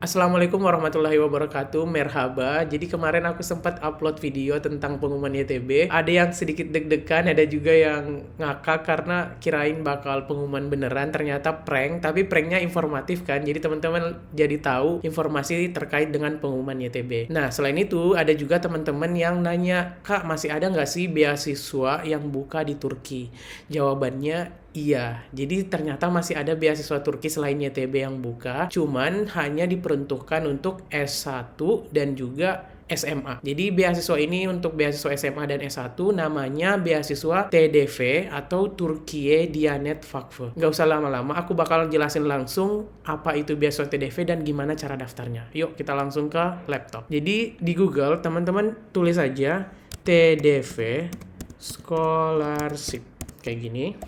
Assalamualaikum warahmatullahi wabarakatuh, merhaba. Jadi kemarin aku sempat upload video tentang pengumuman YTB. Ada yang sedikit deg-degan, ada juga yang ngakak karena kirain bakal pengumuman beneran, ternyata prank. Tapi pranknya informatif kan, jadi teman-teman jadi tahu informasi terkait dengan pengumuman YTB. Nah, selain itu ada juga teman-teman yang nanya, Kak masih ada nggak sih beasiswa yang buka di Turki? Jawabannya iya, jadi ternyata masih ada beasiswa Turki selain YTB yang buka, cuman hanya diperuntukkan untuk S1 dan juga SMA. Jadi beasiswa ini untuk beasiswa SMA dan S1 namanya beasiswa TDV atau Türkiye Diyanet Vakfı. Nggak usah lama-lama, aku bakal jelasin langsung apa itu beasiswa TDV dan gimana cara daftarnya. Yuk kita langsung ke laptop. Jadi di Google teman-teman tulis aja TDV Scholarship kayak gini.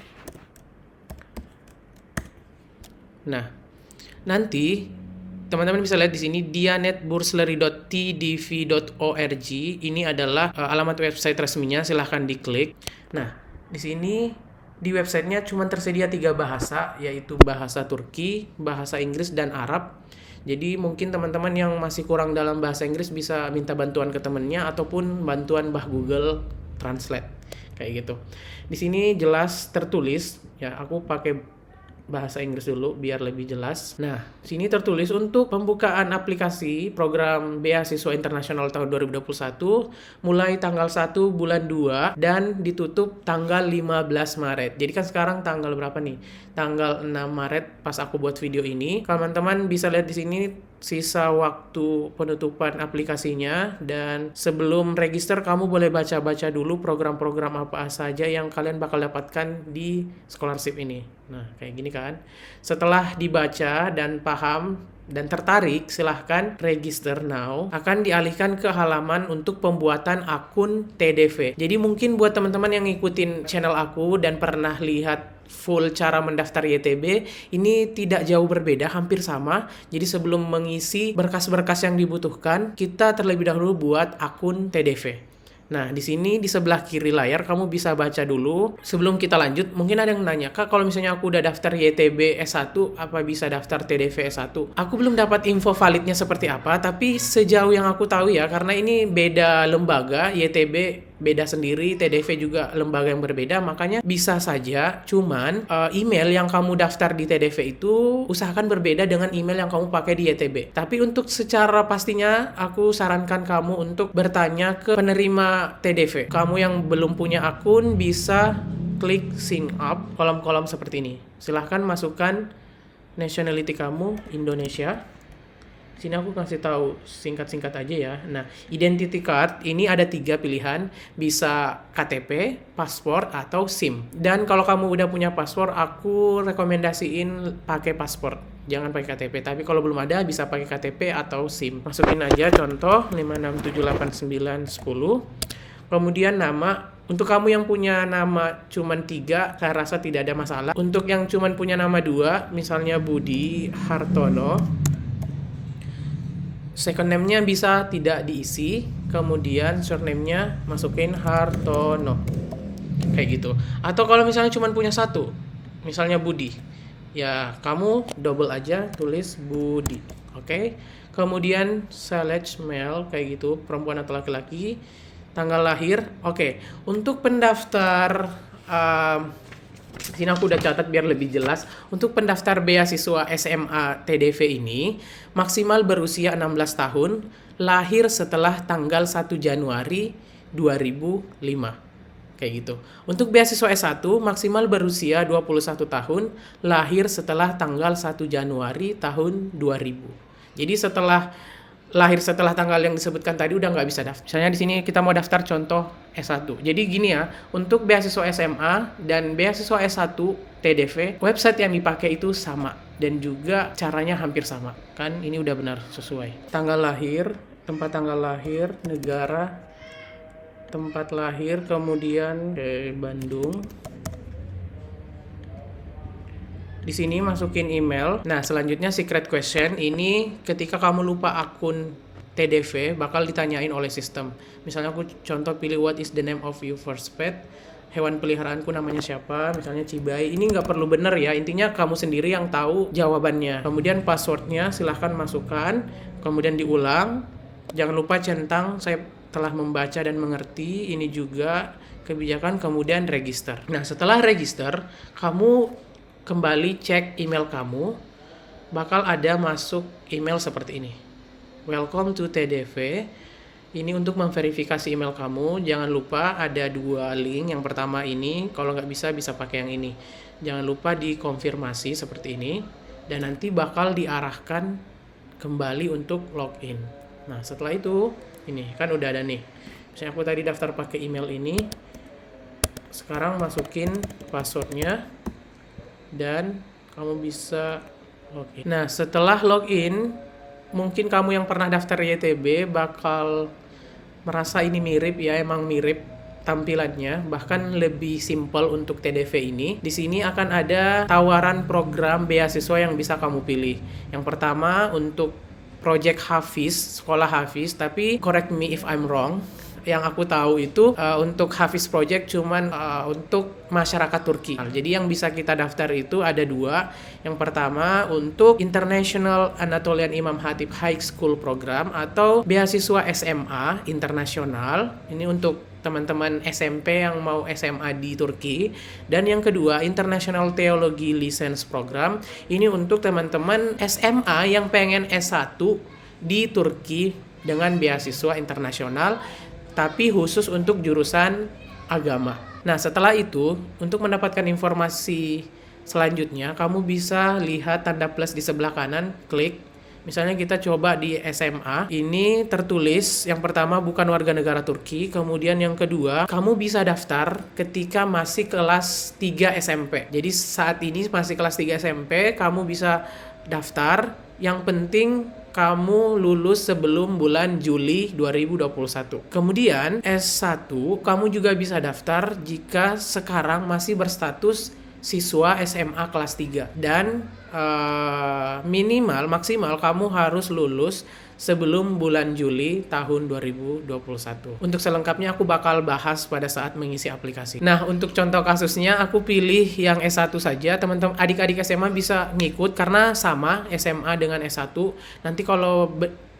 Nah, nanti teman-teman bisa lihat di sini diyanetbursleri.tdv.org. Ini adalah alamat website resminya, silahkan diklik. Nah, di sini di websitenya cuma tersedia 3 bahasa, yaitu bahasa Turki, bahasa Inggris, dan Arab. Jadi mungkin teman-teman yang masih kurang dalam bahasa Inggris bisa minta bantuan ke temennya ataupun bantuan Mbah Google Translate kayak gitu. Di sini jelas tertulis, ya aku pakai bahasa Inggris dulu biar lebih jelas. Nah, sini tertulis untuk pembukaan aplikasi program beasiswa internasional tahun 2021 mulai tanggal 1 bulan 2 dan ditutup tanggal 15 Maret. Jadi kan sekarang tanggal berapa nih? Tanggal 6 Maret pas aku buat video ini. Teman-teman bisa lihat di sini sisa waktu penutupan aplikasinya, dan sebelum register kamu boleh baca-baca dulu program-program apa saja yang kalian bakal dapatkan di scholarship ini. Nah, kayak gini kan. Setelah dibaca dan paham dan tertarik, silahkan register now. Akan dialihkan ke halaman untuk pembuatan akun TDV. Jadi mungkin buat teman-teman yang ngikutin channel aku dan pernah lihat full cara mendaftar YTB, ini tidak jauh berbeda, hampir sama. Jadi sebelum mengisi berkas-berkas yang dibutuhkan, kita terlebih dahulu buat akun TDV. Nah, di sini di sebelah kiri layar kamu bisa baca dulu. Sebelum kita lanjut, mungkin ada yang nanya, Kak, kalau misalnya aku udah daftar YTB S1, apa bisa daftar TDV S1? Aku belum dapat info validnya seperti apa, tapi sejauh yang aku tahu ya, karena ini beda lembaga, YTB beda sendiri, TDV juga lembaga yang berbeda, makanya bisa saja. Cuman email yang kamu daftar di TDV itu usahakan berbeda dengan email yang kamu pakai di YTB. Tapi untuk secara pastinya aku sarankan kamu untuk bertanya ke penerima TDV. Kamu yang belum punya akun bisa klik sign up, kolom-kolom seperti ini. Silahkan masukkan nationality kamu Indonesia. Sini aku kasih tahu singkat-singkat aja ya. Nah, identity card ini ada 3 pilihan, bisa KTP, paspor, atau SIM. Dan kalau kamu udah punya paspor, aku rekomendasiin pakai paspor. Jangan pakai KTP, tapi kalau belum ada bisa pakai KTP atau SIM. Masukin aja contoh 5678910. Kemudian nama. Untuk kamu yang punya nama cuman 3, saya rasa tidak ada masalah. Untuk yang cuman punya nama 2, misalnya Budi Hartono, second name-nya bisa tidak diisi, kemudian surname-nya masukin Hartono. Kayak gitu. Atau kalau misalnya cuma punya 1, misalnya Budi, ya kamu double aja tulis Budi. Oke. Kemudian select male kayak gitu, perempuan atau laki-laki. Tanggal lahir. Oke. Untuk pendaftar sini aku udah catat biar lebih jelas. Untuk pendaftar beasiswa SMA TDV ini maksimal berusia 16 tahun, lahir setelah tanggal 1 Januari 2005. Kayak gitu. Untuk beasiswa S1 maksimal berusia 21 tahun, lahir setelah tanggal 1 Januari tahun 2000. Jadi lahir setelah tanggal yang disebutkan tadi udah nggak bisa daftar. Misalnya di sini kita mau daftar contoh S1. Jadi gini ya, untuk beasiswa SMA dan beasiswa S1 TDV, website yang dipakai itu sama dan juga caranya hampir sama. Kan ini udah benar sesuai. Tanggal lahir, tempat tanggal lahir, negara, tempat lahir, kemudian Bandung. Di sini masukin email. Nah, selanjutnya secret question. Ini ketika kamu lupa akun TDV bakal ditanyain oleh sistem. Misalnya aku contoh pilih what is the name of your first pet. hewan peliharaanku namanya siapa, misalnya Cibai. Ini nggak perlu bener ya, intinya kamu sendiri yang tahu jawabannya. Kemudian passwordnya silahkan masukkan, kemudian diulang. Jangan lupa centang saya telah membaca dan mengerti. Ini juga kebijakan, kemudian register. Nah, setelah register, kamu kembali cek email kamu, bakal ada masuk email seperti ini. Welcome to TDV. Ini untuk memverifikasi email kamu. Jangan lupa ada 2 link. Yang pertama ini, kalau nggak bisa pakai yang ini. Jangan lupa dikonfirmasi seperti ini. Dan nanti bakal diarahkan kembali untuk login. Nah, setelah itu, ini kan udah ada nih. Misalnya aku tadi daftar pakai email ini. Sekarang masukin passwordnya. Dan kamu bisa login. Nah, setelah login, mungkin kamu yang pernah daftar YTB bakal merasa ini mirip ya, emang mirip tampilannya, bahkan lebih simple untuk TDV ini. Di sini akan ada tawaran program beasiswa yang bisa kamu pilih. Yang pertama untuk Project Hafiz, sekolah Hafiz, tapi correct me if I'm wrong. Yang aku tahu itu untuk Hafiz Project cuman untuk masyarakat Turki. Jadi yang bisa kita daftar itu ada 2. Yang pertama untuk International Anatolian Imam Hatip High School Program atau beasiswa SMA internasional. Ini untuk teman-teman SMP yang mau SMA di Turki. Dan yang kedua International Theology License Program. Ini untuk teman-teman SMA yang pengen S1 di Turki dengan beasiswa internasional, tapi khusus untuk jurusan agama. Nah, setelah itu, untuk mendapatkan informasi selanjutnya, kamu bisa lihat tanda plus di sebelah kanan, klik. Misalnya kita coba di SMA, ini tertulis yang pertama bukan warga negara Turki, kemudian yang kedua, kamu bisa daftar ketika masih kelas 3 SMP. Jadi saat ini masih kelas 3 SMP, kamu bisa daftar. Yang penting kamu lulus sebelum bulan Juli 2021. Kemudian S1 kamu juga bisa daftar jika sekarang masih berstatus siswa SMA kelas 3. Dan maksimal kamu harus lulus sebelum bulan Juli tahun 2021. Untuk selengkapnya aku bakal bahas pada saat mengisi aplikasi. Nah, untuk contoh kasusnya aku pilih yang S1 saja. Teman-teman adik-adik SMA bisa ngikut karena sama SMA dengan S1. Nanti kalau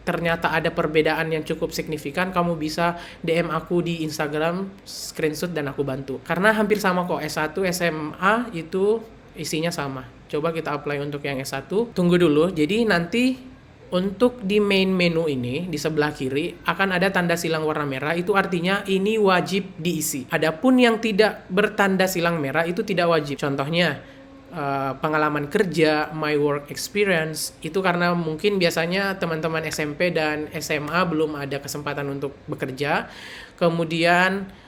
ternyata ada perbedaan yang cukup signifikan, kamu bisa DM aku di Instagram, screenshot dan aku bantu. Karena hampir sama kok, S1 SMA itu isinya sama. Coba kita apply untuk yang S1. Tunggu dulu. Jadi nanti untuk di main menu ini, di sebelah kiri, akan ada tanda silang warna merah, itu artinya ini wajib diisi. Adapun yang tidak bertanda silang merah, itu tidak wajib. Contohnya, pengalaman kerja, my work experience, itu karena mungkin biasanya teman-teman SMP dan SMA belum ada kesempatan untuk bekerja. Kemudian,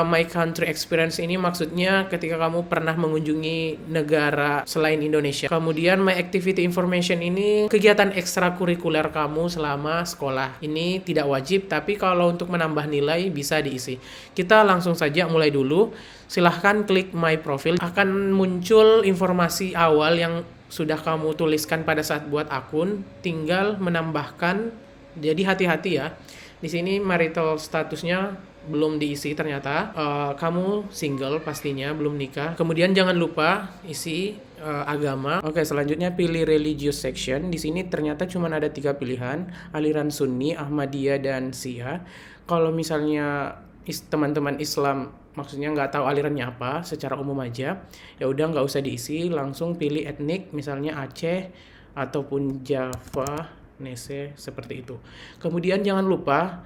my country experience ini maksudnya ketika kamu pernah mengunjungi negara selain Indonesia. Kemudian my activity information ini kegiatan ekstrakurikuler kamu selama sekolah. Ini tidak wajib, tapi kalau untuk menambah nilai bisa diisi. Kita langsung saja mulai dulu. Silahkan klik my profile. Akan muncul informasi awal yang sudah kamu tuliskan pada saat buat akun. Tinggal menambahkan. Jadi hati-hati ya. Di sini marital statusnya belum diisi ternyata. Kamu single pastinya, belum nikah. Kemudian jangan lupa isi agama. Oke, selanjutnya pilih religious section. Di sini ternyata cuma ada 3 pilihan, aliran Sunni, Ahmadiyah, dan Syiah. Kalau misalnya teman-teman Islam maksudnya nggak tahu alirannya apa, secara umum aja, ya udah nggak usah diisi, langsung pilih etnik, misalnya Aceh ataupun Java, Nese, seperti itu. Kemudian jangan lupa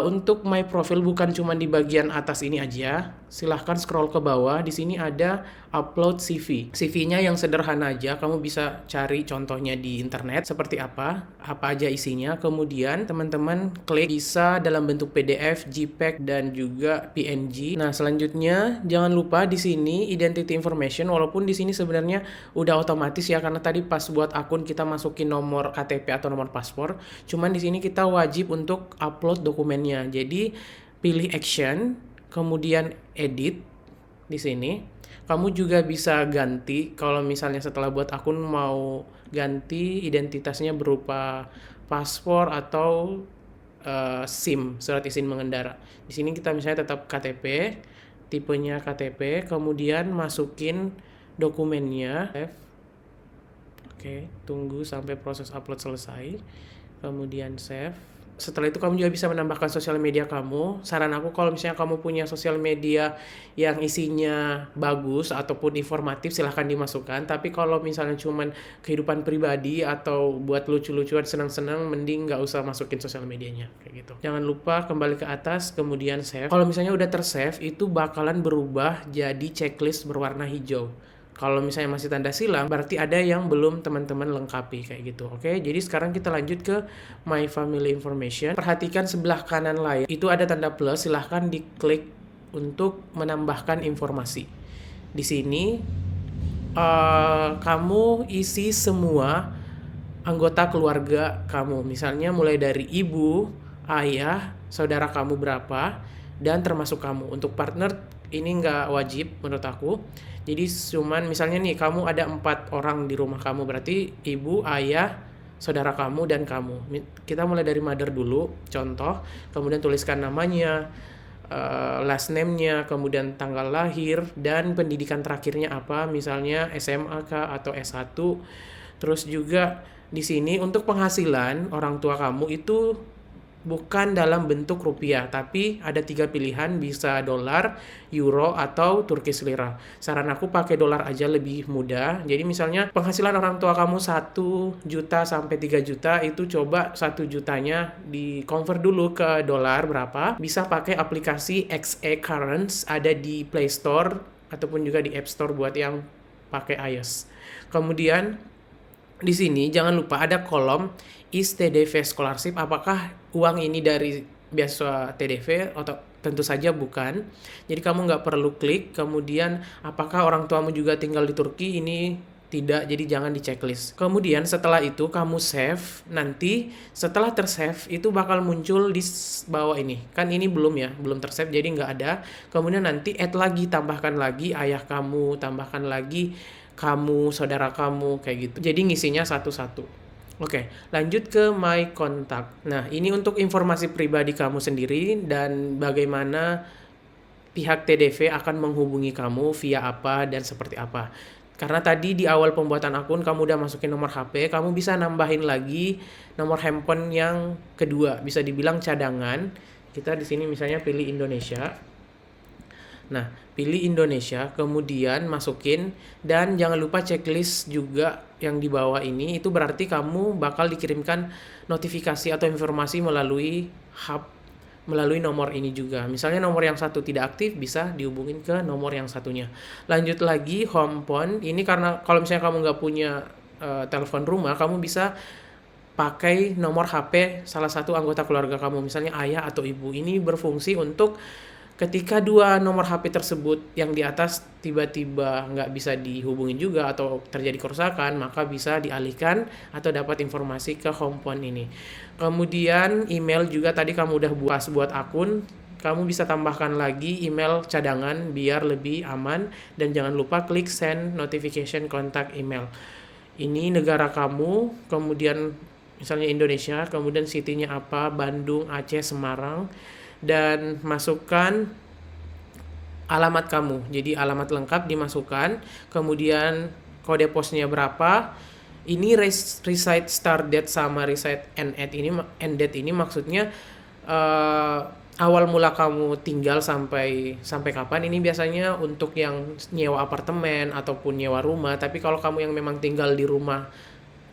untuk my profile bukan cuma di bagian atas ini aja. Silahkan scroll ke bawah. Di sini ada upload CV. CV-nya yang sederhana aja. Kamu bisa cari contohnya di internet seperti apa aja isinya. Kemudian teman-teman klik, bisa dalam bentuk PDF, JPEG, dan juga PNG. Nah, selanjutnya jangan lupa di sini identity information. Walaupun di sini sebenarnya udah otomatis ya, karena tadi pas buat akun kita masukin nomor KTP atau nomor paspor. Cuman di sini kita wajib untuk upload dokumennya. Jadi pilih action, kemudian edit di sini. Kamu juga bisa ganti kalau misalnya setelah buat akun mau ganti identitasnya berupa paspor atau SIM, surat izin mengendara. Di sini kita misalnya tetap KTP, tipenya KTP, kemudian masukin dokumennya. Oke, tunggu sampai proses upload selesai, kemudian save. Setelah itu kamu juga bisa menambahkan sosial media kamu. Saran aku kalau misalnya kamu punya sosial media yang isinya bagus ataupun informatif, silahkan dimasukkan. Tapi kalau misalnya cuman kehidupan pribadi atau buat lucu-lucuan, senang-senang, mending nggak usah masukin sosial medianya kayak gitu. Jangan lupa kembali ke atas, kemudian save. Kalau misalnya udah tersave, itu bakalan berubah jadi checklist berwarna hijau. Kalau misalnya masih tanda silang, berarti ada yang belum teman-teman lengkapi kayak gitu. Oke, jadi sekarang kita lanjut ke My Family Information. Perhatikan sebelah kanan layar, itu ada tanda plus, silahkan diklik untuk menambahkan informasi. Di sini, kamu isi semua anggota keluarga kamu. Misalnya mulai dari ibu, ayah, saudara kamu berapa, dan termasuk kamu. Untuk partner, ini nggak wajib menurut aku. Jadi cuman misalnya nih kamu ada 4 orang di rumah kamu, berarti ibu, ayah, saudara kamu, dan kamu. Kita mulai dari mother dulu, contoh, kemudian tuliskan namanya, last name-nya, kemudian tanggal lahir, dan pendidikan terakhirnya apa, misalnya SMA kah atau S1. Terus juga di sini untuk penghasilan orang tua kamu itu bukan dalam bentuk rupiah, tapi ada 3 pilihan, bisa dolar, euro, atau Turkish lira. Saran aku pakai dolar aja, lebih mudah. Jadi misalnya penghasilan orang tua kamu 1 juta sampai 3 juta, itu coba 1 jutanya di convert dulu ke dolar berapa. Bisa pakai aplikasi XE Currents, ada di Play Store ataupun juga di App Store buat yang pakai iOS. Kemudian di sini jangan lupa ada kolom is TDV scholarship, apakah uang ini dari beasiswa TDV atau tentu saja bukan. Jadi kamu nggak perlu klik. Kemudian apakah orang tuamu juga tinggal di Turki, ini tidak, jadi jangan di checklist. Kemudian setelah itu kamu save. Nanti setelah tersave itu bakal muncul di bawah ini. Kan ini belum ya, belum tersave jadi nggak ada. Kemudian nanti add lagi, tambahkan lagi ayah kamu, tambahkan lagi kamu, saudara kamu, kayak gitu. Jadi ngisinya satu-satu. Oke, lanjut ke My Contact. Nah, ini untuk informasi pribadi kamu sendiri dan bagaimana pihak TDV akan menghubungi kamu via apa dan seperti apa. Karena tadi di awal pembuatan akun kamu udah masukin nomor HP, kamu bisa nambahin lagi nomor handphone yang kedua, bisa dibilang cadangan. Kita di sini misalnya pilih Indonesia. Nah, pilih Indonesia, kemudian masukin, dan jangan lupa checklist juga yang di bawah ini. Itu berarti kamu bakal dikirimkan notifikasi atau informasi melalui hub, melalui nomor ini juga. Misalnya nomor yang satu tidak aktif, bisa dihubungin ke nomor yang satunya. Lanjut lagi, home phone. Ini karena kalau misalnya kamu nggak punya telepon rumah, kamu bisa pakai nomor HP salah satu anggota keluarga kamu, misalnya ayah atau ibu. Ini berfungsi untuk ketika 2 nomor HP tersebut yang di atas tiba-tiba nggak bisa dihubungin juga atau terjadi kerusakan, maka bisa dialihkan atau dapat informasi ke home phone ini. Kemudian email juga tadi kamu udah buat akun, kamu bisa tambahkan lagi email cadangan biar lebih aman, dan jangan lupa klik send notification contact email. Ini negara kamu, kemudian misalnya Indonesia, kemudian city-nya apa, Bandung, Aceh, Semarang, dan masukkan alamat kamu. Jadi alamat lengkap dimasukkan, kemudian kode posnya berapa. Ini recite start date sama recite end date ini maksudnya awal mula kamu tinggal sampai kapan. Ini biasanya untuk yang nyewa apartemen ataupun nyewa rumah. Tapi kalau kamu yang memang tinggal di rumah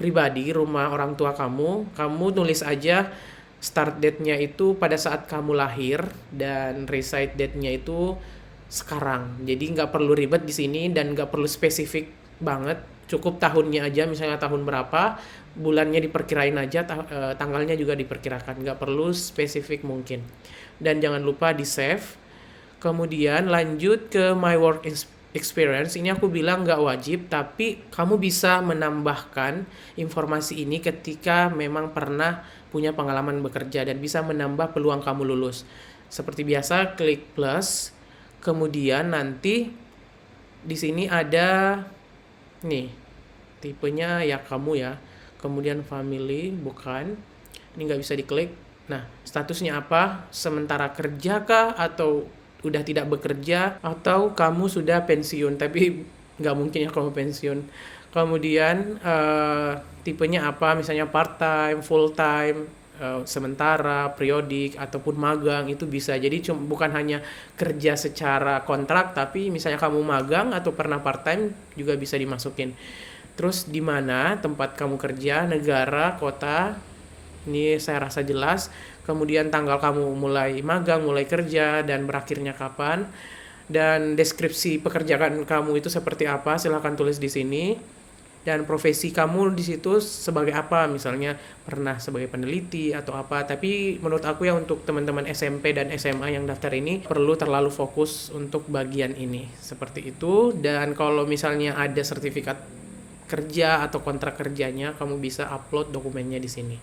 pribadi, rumah orang tua kamu tulis aja start date-nya itu pada saat kamu lahir dan recite date-nya itu sekarang. Jadi nggak perlu ribet di sini dan nggak perlu spesifik banget. Cukup tahunnya aja, misalnya tahun berapa, bulannya diperkirain aja, tanggalnya juga diperkirakan. Nggak perlu spesifik mungkin. Dan jangan lupa di save. Kemudian lanjut ke My Work Experience. Ini aku bilang nggak wajib, tapi kamu bisa menambahkan informasi ini ketika memang pernah punya pengalaman bekerja dan bisa menambah peluang kamu lulus. Seperti biasa, klik plus. Kemudian nanti di sini ada nih tipenya ya kamu ya. Kemudian family, bukan. Ini nggak bisa diklik. Nah, statusnya apa? Sementara kerja kah atau udah tidak bekerja, atau kamu sudah pensiun, tapi nggak mungkin ya kamu pensiun. Kemudian tipenya apa, misalnya part time, full time, sementara, periodik, ataupun magang, itu bisa. Jadi bukan hanya kerja secara kontrak, tapi misalnya kamu magang atau pernah part time juga bisa dimasukin. Terus di mana tempat kamu kerja, negara, kota, ini saya rasa jelas. Kemudian tanggal kamu mulai magang, mulai kerja, dan berakhirnya kapan. Dan deskripsi pekerjaan kamu itu seperti apa, silahkan tulis di sini. Dan profesi kamu di situ sebagai apa, misalnya pernah sebagai peneliti atau apa. Tapi menurut aku ya, untuk teman-teman SMP dan SMA yang daftar ini perlu terlalu fokus untuk bagian ini, seperti itu. Dan kalau misalnya ada sertifikat kerja atau kontrak kerjanya, kamu bisa upload dokumennya di sini.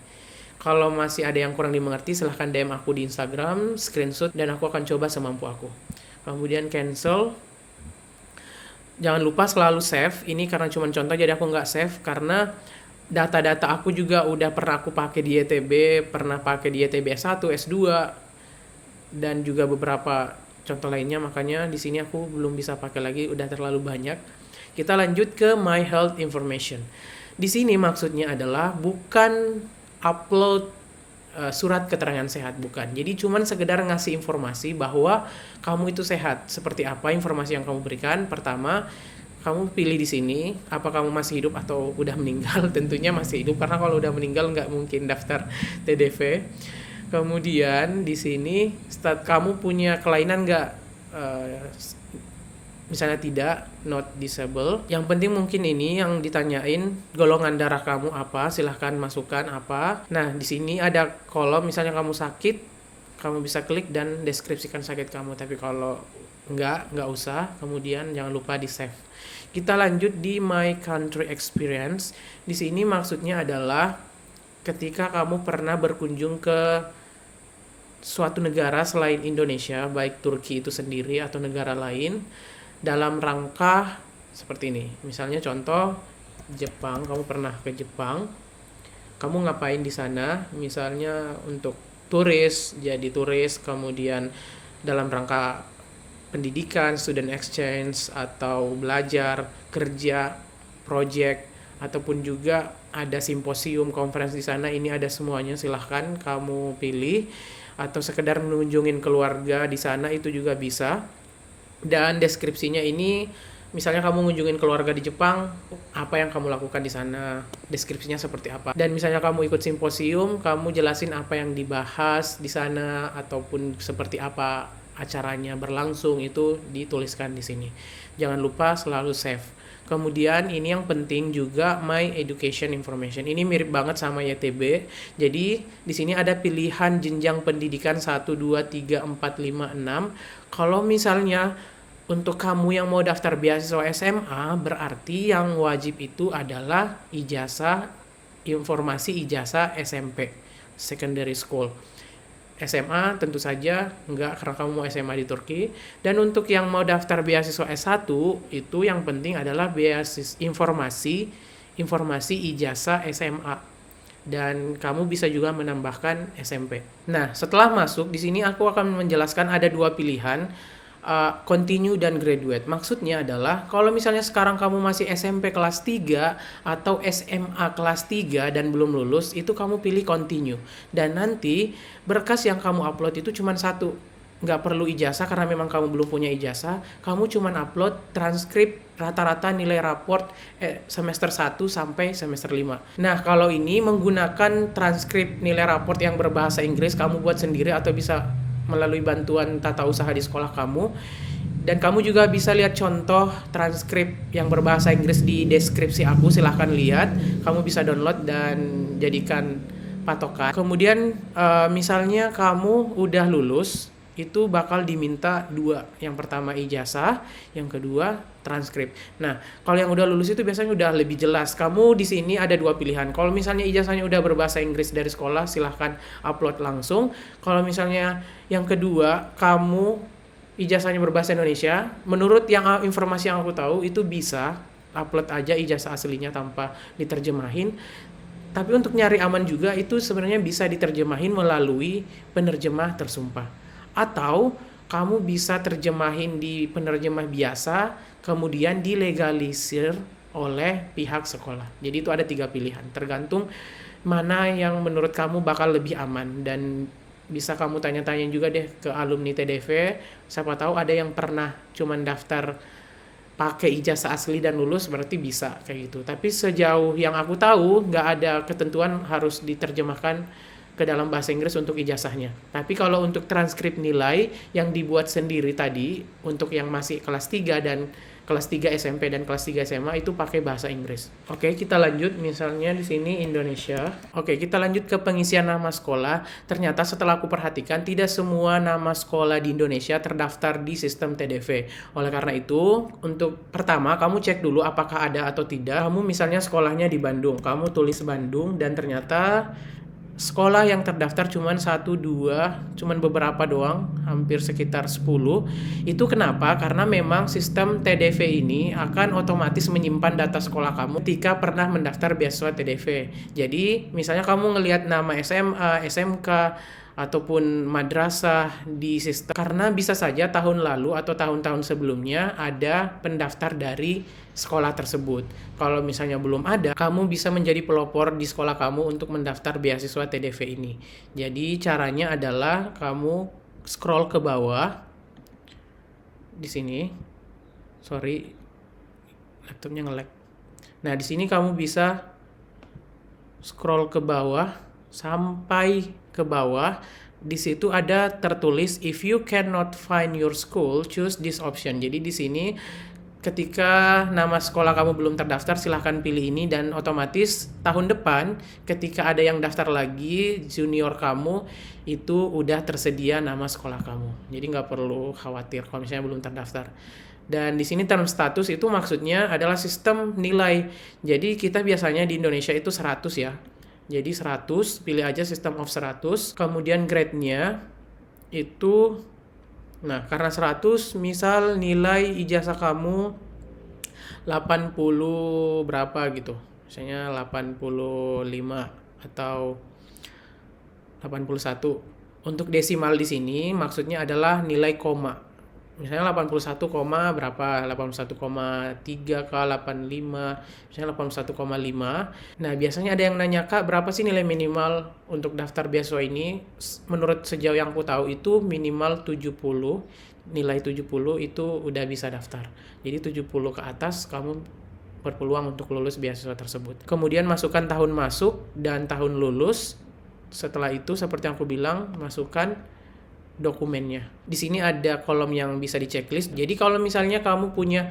Kalau masih ada yang kurang dimengerti, silahkan DM aku di Instagram, screenshot, dan aku akan coba semampu aku. Kemudian cancel. Jangan lupa selalu save. Ini karena cuma contoh, jadi aku nggak save karena data-data aku juga udah pernah aku pakai di YTB, pernah pakai di YTB S1, S2, dan juga beberapa contoh lainnya. Makanya di sini aku belum bisa pakai lagi, udah terlalu banyak. Kita lanjut ke My Health Information. Di sini maksudnya adalah bukan upload surat keterangan sehat, bukan. Jadi cuman sekedar ngasih informasi bahwa kamu itu sehat. Seperti apa informasi yang kamu berikan? Pertama, kamu pilih di sini apa kamu masih hidup atau udah meninggal. Tentunya masih hidup, karena kalau udah meninggal nggak mungkin daftar TDV. Kemudian di sini kamu punya kelainan nggak? Misalnya tidak, not disable. Yang penting mungkin ini yang ditanyain, golongan darah kamu apa, silahkan masukkan apa. Nah, di sini ada kolom, misalnya kamu sakit, kamu bisa klik dan deskripsikan sakit kamu. Tapi kalau nggak usah. Kemudian jangan lupa di save. Kita lanjut di My Country Experience. Di sini maksudnya adalah ketika kamu pernah berkunjung ke suatu negara selain Indonesia, baik Turki itu sendiri atau negara lain, dalam rangka seperti ini. Misalnya contoh Jepang, kamu pernah ke Jepang, kamu ngapain di sana? Misalnya untuk turis, jadi turis, kemudian dalam rangka pendidikan, student exchange, atau belajar, kerja, project, ataupun juga ada simposium, conference di sana. Ini ada semuanya, silahkan kamu pilih. Atau sekedar mengunjungin keluarga di sana, itu juga bisa. Dan deskripsinya ini, misalnya kamu ngunjungin keluarga di Jepang, apa yang kamu lakukan di sana, deskripsinya seperti apa. Dan misalnya kamu ikut simposium, kamu jelasin apa yang dibahas di sana, ataupun seperti apa acaranya berlangsung, itu dituliskan di sini. Jangan lupa selalu save. Kemudian ini yang penting juga, My Education Information. Ini mirip banget sama YTB. Jadi di sini ada pilihan jenjang pendidikan 1, 2, 3, 4, 5, 6. Kalau misalnya untuk kamu yang mau daftar beasiswa SMA, berarti yang wajib itu adalah ijazah, informasi ijazah SMP, secondary school. SMA tentu saja enggak, karena kamu mau SMA di Turki. Dan untuk yang mau daftar beasiswa S1, itu yang penting adalah beasiswa informasi ijazah SMA. Dan kamu bisa juga menambahkan SMP. Nah, setelah masuk di sini aku akan menjelaskan ada dua pilihan, continue dan graduate. Maksudnya adalah kalau misalnya sekarang kamu masih SMP kelas 3 atau SMA kelas 3 dan belum lulus, itu kamu pilih continue. Dan nanti berkas yang kamu upload itu cuma satu. Nggak perlu ijazah karena memang kamu belum punya ijazah. Kamu cuma upload transkrip rata-rata nilai raport semester 1 sampai semester 5. Nah, kalau ini menggunakan transkrip nilai raport yang berbahasa Inggris, kamu buat sendiri atau bisa melalui bantuan tata usaha di sekolah kamu. Dan kamu juga bisa lihat contoh transkrip yang berbahasa Inggris di deskripsi aku, silahkan lihat. Kamu bisa download dan jadikan patokan. Kemudian misalnya kamu udah lulus, itu bakal diminta dua. Yang pertama ijazah, yang kedua transkrip. Nah, kalau yang udah lulus itu biasanya udah lebih jelas. Kamu di sini ada dua pilihan. Kalau misalnya ijazahnya udah berbahasa Inggris dari sekolah, silahkan upload langsung. Kalau misalnya yang kedua, kamu ijazahnya berbahasa Indonesia, menurut yang informasi yang aku tahu, itu bisa upload aja ijazah aslinya tanpa diterjemahin. Tapi untuk nyari aman juga, itu sebenarnya bisa diterjemahin melalui penerjemah tersumpah. Atau kamu bisa terjemahin di penerjemah biasa, kemudian dilegalisir oleh pihak sekolah. Jadi itu ada 3 pilihan, tergantung mana yang menurut kamu bakal lebih aman. Dan bisa kamu tanya-tanya juga deh ke alumni TDV, siapa tahu ada yang pernah cuman daftar pakai ijazah asli dan lulus, berarti bisa kayak gitu. Tapi sejauh yang aku tahu nggak ada ketentuan harus diterjemahkan ke dalam bahasa Inggris untuk ijazahnya. Tapi kalau untuk transkrip nilai yang dibuat sendiri tadi untuk yang masih kelas 3 dan kelas 3 SMP dan kelas 3 SMA itu pakai bahasa Inggris. Oke, kita lanjut. Misalnya di sini Indonesia. Oke, kita lanjut ke pengisian nama sekolah. Ternyata setelah aku perhatikan tidak semua nama sekolah di Indonesia terdaftar di sistem TDV. Oleh karena itu, untuk pertama kamu cek dulu apakah ada atau tidak. Kamu misalnya sekolahnya di Bandung, kamu tulis Bandung dan ternyata sekolah yang terdaftar cuman 1, 2, cuman beberapa doang, hampir sekitar 10. Itu kenapa? Karena memang sistem TDV ini akan otomatis menyimpan data sekolah kamu ketika pernah mendaftar beasiswa TDV. Jadi, misalnya kamu ngelihat nama SMA, SMK, ataupun madrasah di sistem, karena bisa saja tahun lalu atau tahun-tahun sebelumnya ada pendaftar dari sekolah tersebut. Kalau misalnya belum ada, kamu bisa menjadi pelopor di sekolah kamu untuk mendaftar beasiswa TDV ini. Jadi caranya adalah kamu scroll ke bawah di sini. Sorry, laptopnya nge-lag. Nah, di sini kamu bisa scroll ke bawah sampai ke bawah. Di situ ada tertulis if you cannot find your school, choose this option. Jadi di sini ketika nama sekolah kamu belum terdaftar, silahkan pilih ini dan otomatis tahun depan ketika ada yang daftar lagi junior kamu itu udah tersedia nama sekolah kamu. Jadi nggak perlu khawatir kalau misalnya belum terdaftar. Dan di sini term status itu maksudnya adalah sistem nilai. Jadi kita biasanya di Indonesia itu 100 ya. Jadi 100, pilih aja system of 100. Kemudian grade-nya itu, nah karena 100, misal nilai ijazah kamu 80 berapa gitu. Misalnya 85 atau 81. Untuk desimal di sini maksudnya adalah nilai koma. Misalnya 81, berapa, 81,3 ke 85, misalnya 81,5. Nah, biasanya ada yang nanya, Kak, berapa sih nilai minimal untuk daftar beasiswa ini? Menurut sejauh yang aku tahu itu minimal 70. Nilai 70 itu udah bisa daftar. Jadi 70 ke atas kamu berpeluang untuk lulus beasiswa tersebut. Kemudian masukkan tahun masuk dan tahun lulus. Setelah itu seperti yang aku bilang, masukkan dokumennya. Di sini ada kolom yang bisa di checklist. Jadi kalau misalnya kamu punya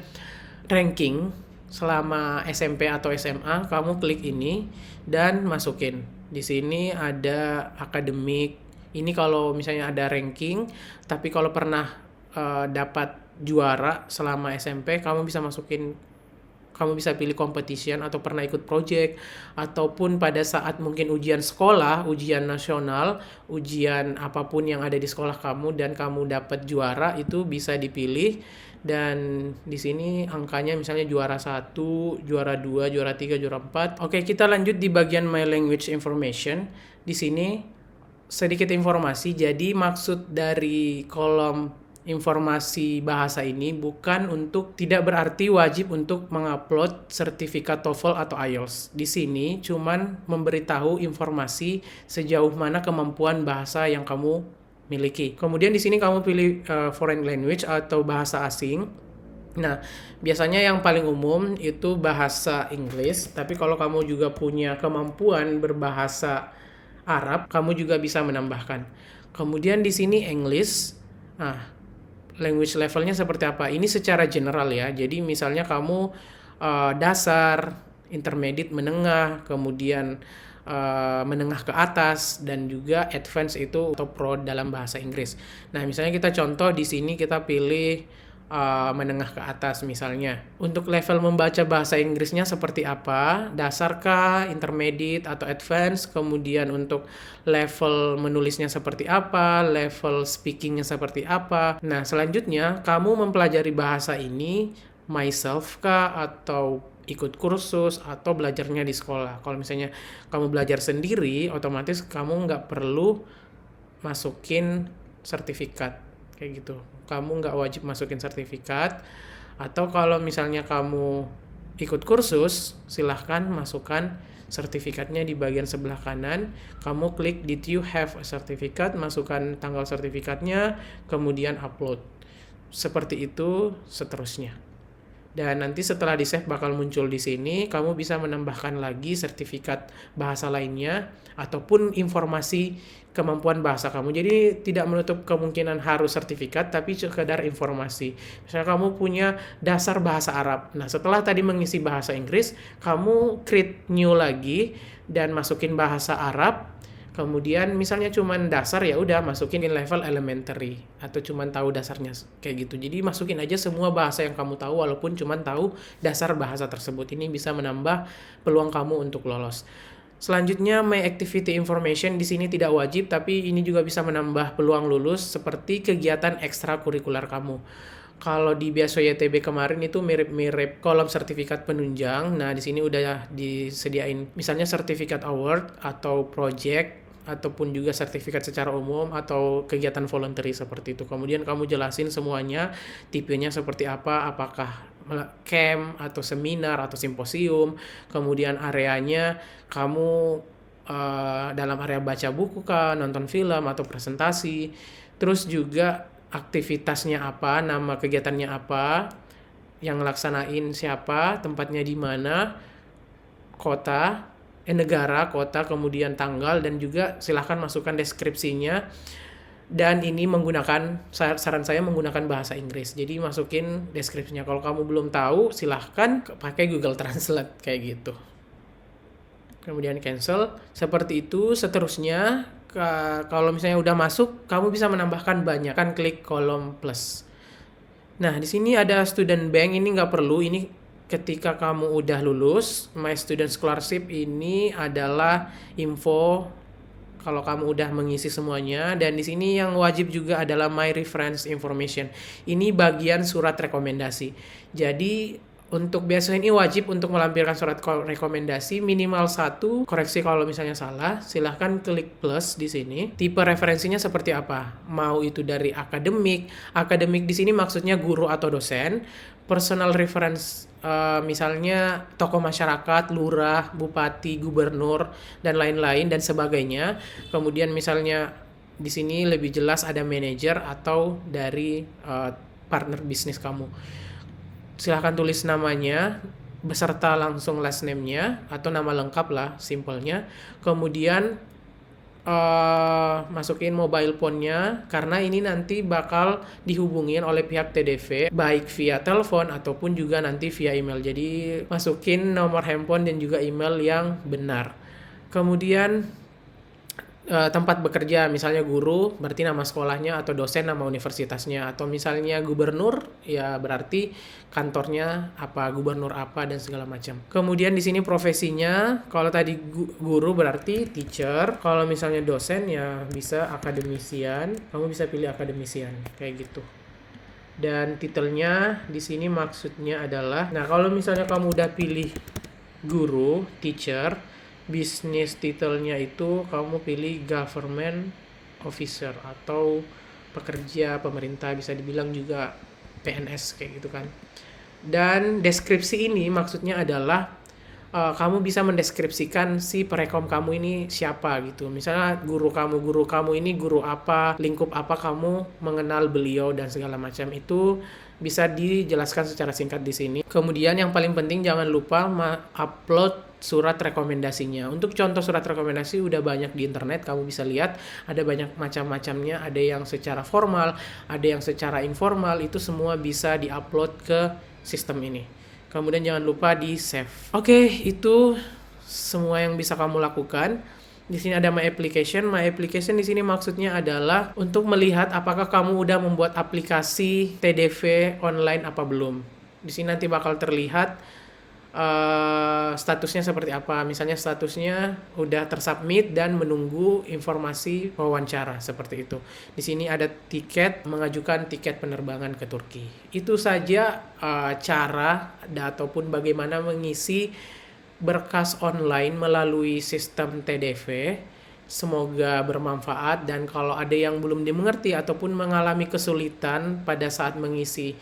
ranking selama SMP atau SMA, kamu klik ini dan masukin. Di sini ada akademik. Ini kalau misalnya ada ranking, tapi kalau pernah dapat juara selama SMP, kamu bisa masukin. Kamu bisa pilih competition atau pernah ikut project, ataupun pada saat mungkin ujian sekolah, ujian nasional, ujian apapun yang ada di sekolah kamu dan kamu dapat juara, itu bisa dipilih. Dan di sini angkanya misalnya juara 1, juara 2, juara 3, juara 4. Oke, kita lanjut di bagian My Language Information. Di sini sedikit informasi. Jadi maksud dari kolom informasi bahasa ini bukan untuk, tidak berarti wajib untuk mengupload sertifikat TOEFL atau IELTS. Di sini cuman memberitahu informasi sejauh mana kemampuan bahasa yang kamu miliki. Kemudian di sini kamu pilih foreign language atau bahasa asing. Nah, biasanya yang paling umum itu bahasa Inggris, tapi kalau kamu juga punya kemampuan berbahasa Arab, kamu juga bisa menambahkan. Kemudian di sini English. Nah, language levelnya seperti apa? Ini secara general ya. Jadi misalnya kamu dasar, intermediate, menengah, kemudian menengah ke atas, dan juga advance itu atau pro dalam bahasa Inggris. Nah, misalnya kita contoh di sini kita pilih menengah ke atas misalnya. Untuk level membaca bahasa Inggrisnya seperti apa? Dasar kah, intermediate atau advance? Kemudian untuk level menulisnya seperti apa? Level speakingnya seperti apa? Nah, selanjutnya kamu mempelajari bahasa ini myself kah, atau ikut kursus, atau belajarnya di sekolah. Kalau misalnya kamu belajar sendiri, otomatis kamu nggak perlu masukin sertifikat kayak gitu. Kamu nggak wajib masukin sertifikat, atau kalau misalnya kamu ikut kursus, silahkan masukkan sertifikatnya di bagian sebelah kanan. Kamu klik did you have a certificate, masukkan tanggal sertifikatnya, kemudian upload. Seperti itu seterusnya. Dan nanti setelah di save bakal muncul di sini, kamu bisa menambahkan lagi sertifikat bahasa lainnya ataupun informasi kemampuan bahasa kamu. Jadi tidak menutup kemungkinan harus sertifikat, tapi sekedar informasi. Misalnya kamu punya dasar bahasa Arab. Nah, setelah tadi mengisi bahasa Inggris, kamu create new lagi dan masukin bahasa Arab. Kemudian misalnya cuman dasar, ya udah masukin in level elementary atau cuman tahu dasarnya kayak gitu. Jadi masukin aja semua bahasa yang kamu tahu walaupun cuman tahu dasar bahasa tersebut. Ini bisa menambah peluang kamu untuk lolos. Selanjutnya, my activity information di sini tidak wajib, tapi ini juga bisa menambah peluang lulus seperti kegiatan ekstrakurikuler kamu. Kalau di Beasiswa YTB kemarin itu mirip-mirip kolom sertifikat penunjang. Nah, di sini udah disediain misalnya sertifikat award atau project ataupun juga sertifikat secara umum atau kegiatan voluntary seperti itu. Kemudian kamu jelasin semuanya, tipenya seperti apa, apakah camp atau seminar atau simposium, kemudian areanya kamu dalam area baca buku kah, nonton film atau presentasi, terus juga aktivitasnya apa, nama kegiatannya apa, yang ngelaksanain siapa, tempatnya di mana, kota, negara, kota, kemudian tanggal, dan juga silahkan masukkan deskripsinya. Dan ini saran saya menggunakan bahasa Inggris. Jadi masukin deskripsinya. Kalau kamu belum tahu, silahkan pakai Google Translate kayak gitu. Kemudian cancel. Seperti itu seterusnya. Kalau misalnya udah masuk, kamu bisa menambahkan banyak. Kan klik kolom plus. Nah, di sini ada student bank. Ini nggak perlu. Ini ketika kamu udah lulus. My student scholarship ini adalah info kalau kamu udah mengisi semuanya. Dan di sini yang wajib juga adalah my reference information. Ini bagian surat rekomendasi. Jadi untuk beasiswa ini wajib untuk melampirkan surat rekomendasi minimal 1. Koreksi kalau misalnya salah, silahkan klik plus di sini. Tipe referensinya seperti apa? Mau itu dari akademik. Akademik di sini maksudnya guru atau dosen. Personal reference misalnya tokoh masyarakat, lurah, bupati, gubernur, dan lain-lain dan sebagainya. Kemudian misalnya di sini lebih jelas ada manajer atau dari partner bisnis kamu. Silahkan tulis namanya beserta langsung last name-nya atau nama lengkap lah, simpelnya. Kemudian masukin mobile phone-nya karena ini nanti bakal dihubungin oleh pihak TDV baik via telepon ataupun juga nanti via email. Jadi masukin nomor handphone dan juga email yang benar. Kemudian tempat bekerja, misalnya guru berarti nama sekolahnya, atau dosen nama universitasnya, atau misalnya gubernur ya berarti kantornya apa, gubernur apa, dan segala macam. Kemudian di sini profesinya, kalau tadi guru berarti teacher, kalau misalnya dosen ya bisa akademisian, kamu bisa pilih akademisian kayak gitu. Dan titelnya di sini maksudnya adalah, nah kalau misalnya kamu udah pilih guru, teacher, bisnis titelnya itu kamu pilih government officer atau pekerja pemerintah, bisa dibilang juga PNS kayak gitu kan. Dan deskripsi ini maksudnya adalah kamu bisa mendeskripsikan si perekom kamu ini siapa gitu. Misalnya guru kamu ini guru apa, lingkup apa kamu mengenal beliau dan segala macam, itu bisa dijelaskan secara singkat di sini. Kemudian yang paling penting jangan lupa upload surat rekomendasinya. Untuk contoh surat rekomendasi udah banyak di internet, kamu bisa lihat ada banyak macam-macamnya, ada yang secara formal, ada yang secara informal, itu semua bisa diupload ke sistem ini. Kemudian jangan lupa di save. Oke, itu semua yang bisa kamu lakukan. Di sini ada My Application. My Application di sini maksudnya adalah untuk melihat apakah kamu udah membuat aplikasi TDV online apa belum. Di sini nanti bakal terlihat statusnya seperti apa. Misalnya statusnya udah tersubmit dan menunggu informasi wawancara seperti itu. Di sini ada tiket, mengajukan tiket penerbangan ke Turki. Itu saja cara ataupun bagaimana mengisi berkas online melalui sistem TDV. Semoga bermanfaat, dan kalau ada yang belum dimengerti ataupun mengalami kesulitan pada saat mengisi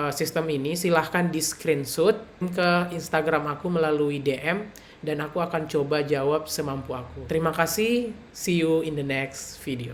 sistem ini, silahkan di screenshot ke Instagram aku melalui DM dan aku akan coba jawab semampu aku. Terima kasih, see you in the next video.